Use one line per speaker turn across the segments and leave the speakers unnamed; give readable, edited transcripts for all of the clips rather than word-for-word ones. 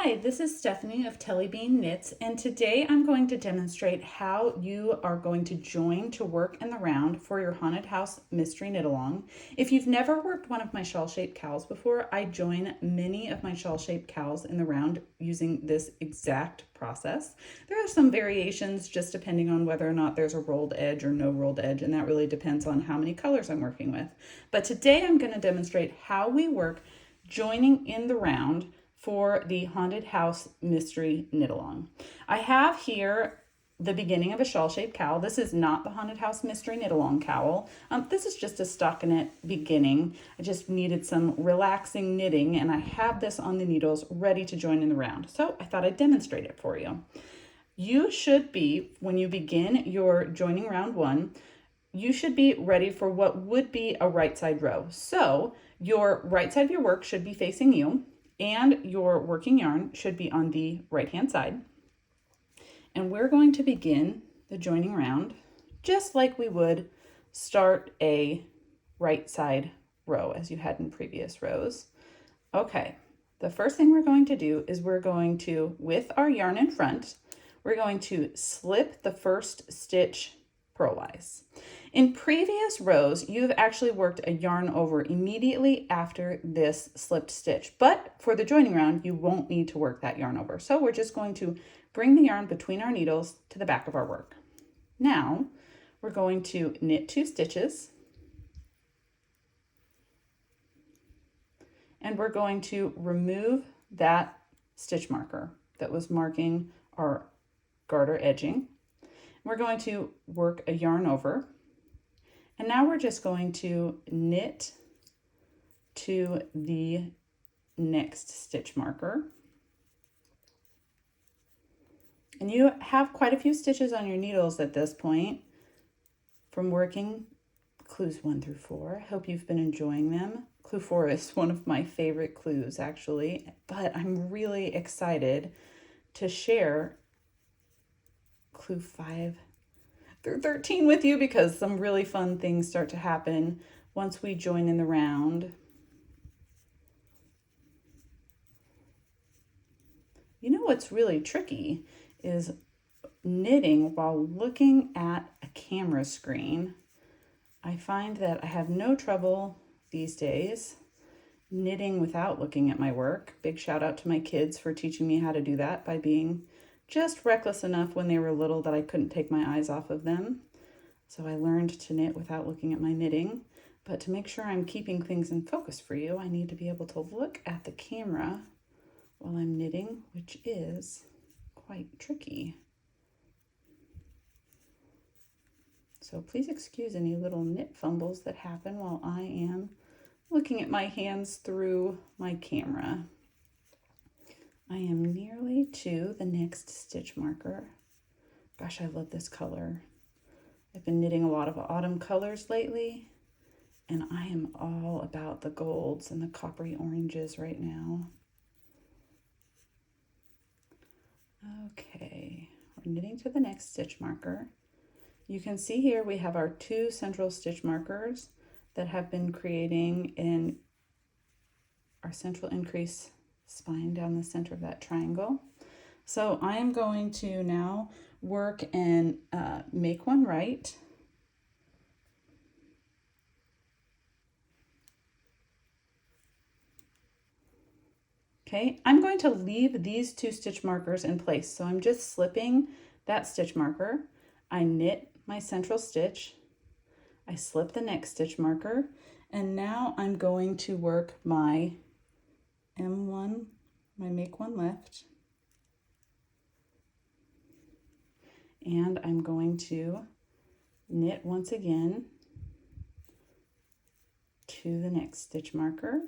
Hi, this is Stephanie of Telly Bean Knits, and today I'm going to demonstrate how you are going to join to work in the round for your Haunted House Mystery Knit Along. If you've never worked one of my shawl-shaped cowls before, I join many of my shawl-shaped cowls in the round using this exact process. There are some variations just depending on whether or not there's a rolled edge or no rolled edge, and that really depends on how many colors I'm working with. But today I'm going to demonstrate how we work joining in the round for the Haunted House Mystery Knit Along. I have here the beginning of a shawl-shaped cowl. This is not the Haunted House Mystery Knit Along cowl. This is just a stockinette beginning. I just needed some relaxing knitting, and I have this on the needles ready to join in the round. So I thought I'd demonstrate it for you. You should be, when you begin your joining round one, you should be ready for what would be a right side row. So your right side of your work should be facing you, and your working yarn should be on the right hand side. And we're going to begin the joining round just like we would start a right side row as you had in previous rows. Okay, the first thing we're going to do is we're going to, with our yarn in front, we're going to slip the first stitch purlwise. In previous rows, you've actually worked a yarn over immediately after this slipped stitch, but for the joining round, you won't need to work that yarn over. So we're just going to bring the yarn between our needles to the back of our work. Now, we're going to knit 2 stitches, and we're going to remove that stitch marker that was marking our garter edging. We're going to work a yarn over, and now we're just going to knit to the next stitch marker. And you have quite a few stitches on your needles at this point from working clues 1 through 4. I hope you've been enjoying them. Clue 4 is one of my favorite clues actually, but I'm really excited to share clue 5 through 13 with you because some really fun things start to happen once we join in the round. You know what's really tricky is knitting while looking at a camera screen. I find that I have no trouble these days knitting without looking at my work. Big shout out to my kids for teaching me how to do that by being just reckless enough when they were little that I couldn't take my eyes off of them. So I learned to knit without looking at my knitting. But to make sure I'm keeping things in focus for you, I need to be able to look at the camera while I'm knitting, which is quite tricky. So please excuse any little knit fumbles that happen while I am looking at my hands through my camera. I am nearly to the next stitch marker. Gosh, I love this color. I've been knitting a lot of autumn colors lately, and I am all about the golds and the coppery oranges right now. Okay, we're knitting to the next stitch marker. You can see here we have our 2 central stitch markers that have been creating in our central increase spine down the center of that triangle. So I am going to now work and make one right. Okay, I'm going to leave these 2 stitch markers in place. So I'm just slipping that stitch marker. I knit my central stitch. I slip the next stitch marker, and now I'm going to work my M1, my make one left, and I'm going to knit once again to the next stitch marker.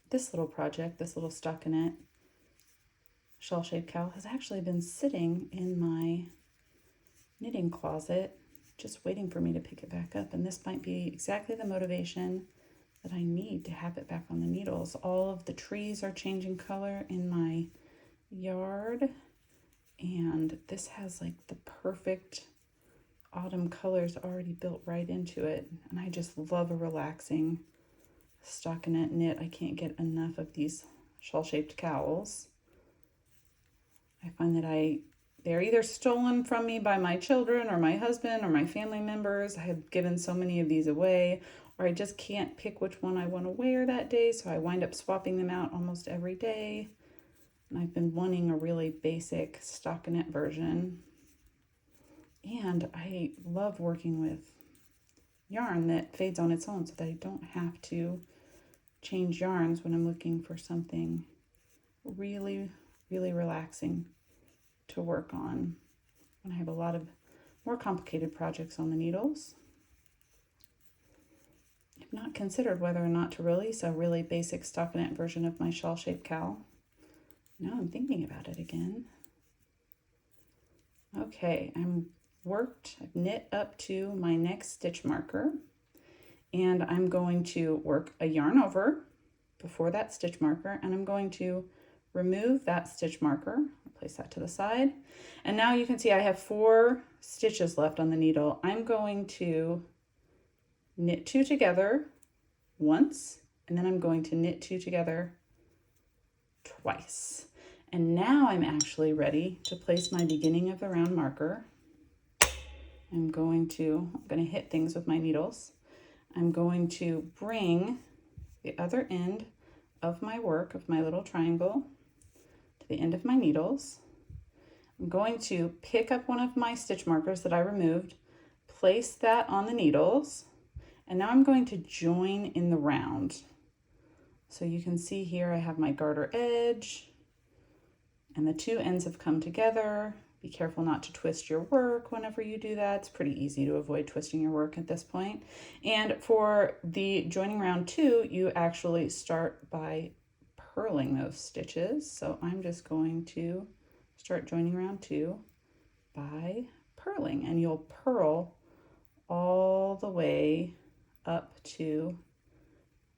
This little project, this little stockinette shawl-shaped cowl has actually been sitting in my knitting closet just waiting for me to pick it back up, and this might be exactly the motivation that I need to have it back on the needles. All of the trees are changing color in my yard, and this has like the perfect autumn colors already built right into it. And I just love a relaxing stockinette knit. I can't get enough of these shawl-shaped cowls. I find that they're either stolen from me by my children or my husband or my family members. I have given so many of these away, or I just can't pick which one I want to wear that day, so I wind up swapping them out almost every day. And I've been wanting a really basic stockinette version. And I love working with yarn that fades on its own so that I don't have to change yarns when I'm looking for something really, really relaxing to work on when I have a lot of more complicated projects on the needles. I've not considered whether or not to release a really basic stockinette version of my Shawl-Shaped cowl. Now I'm thinking about it again. Okay, I've knit up to my next stitch marker, and I'm going to work a yarn over before that stitch marker, and I'm going to remove that stitch marker, place that to the side, and now you can see I have 4 stitches left on the needle. I'm going to knit 2 together once, and then I'm going to knit 2 together twice. And now I'm actually ready to place my beginning of the round marker. I'm going to hit things with my needles. I'm going to bring the other end of my work, of my little triangle, to the end of my needles. I'm going to pick up one of my stitch markers that I removed, place that on the needles, and now I'm going to join in the round. So you can see here I have my garter edge, and the 2 ends have come together. Be careful not to twist your work whenever you do that. It's pretty easy to avoid twisting your work at this point. And for the joining round 2, you actually start by purling those stitches. So I'm just going to start joining round 2 by purling, and you'll purl all the way up to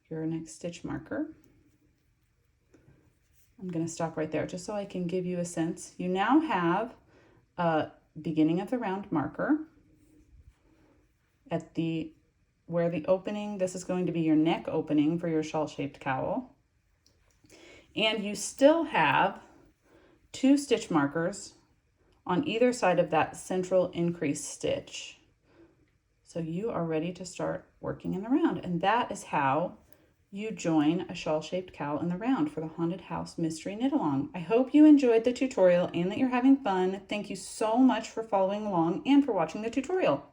your next stitch marker. I'm going to stop right there just so I can give you a sense. You now have a beginning of the round marker at where the opening, this is going to be your neck opening for your shawl-shaped cowl. And you still have 2 stitch markers on either side of that central increase stitch. So you are ready to start working in the round. And that is how you join a shawl-shaped cowl in the round for the Haunted House Mystery Knit Along. I hope you enjoyed the tutorial and that you're having fun. Thank you so much for following along and for watching the tutorial.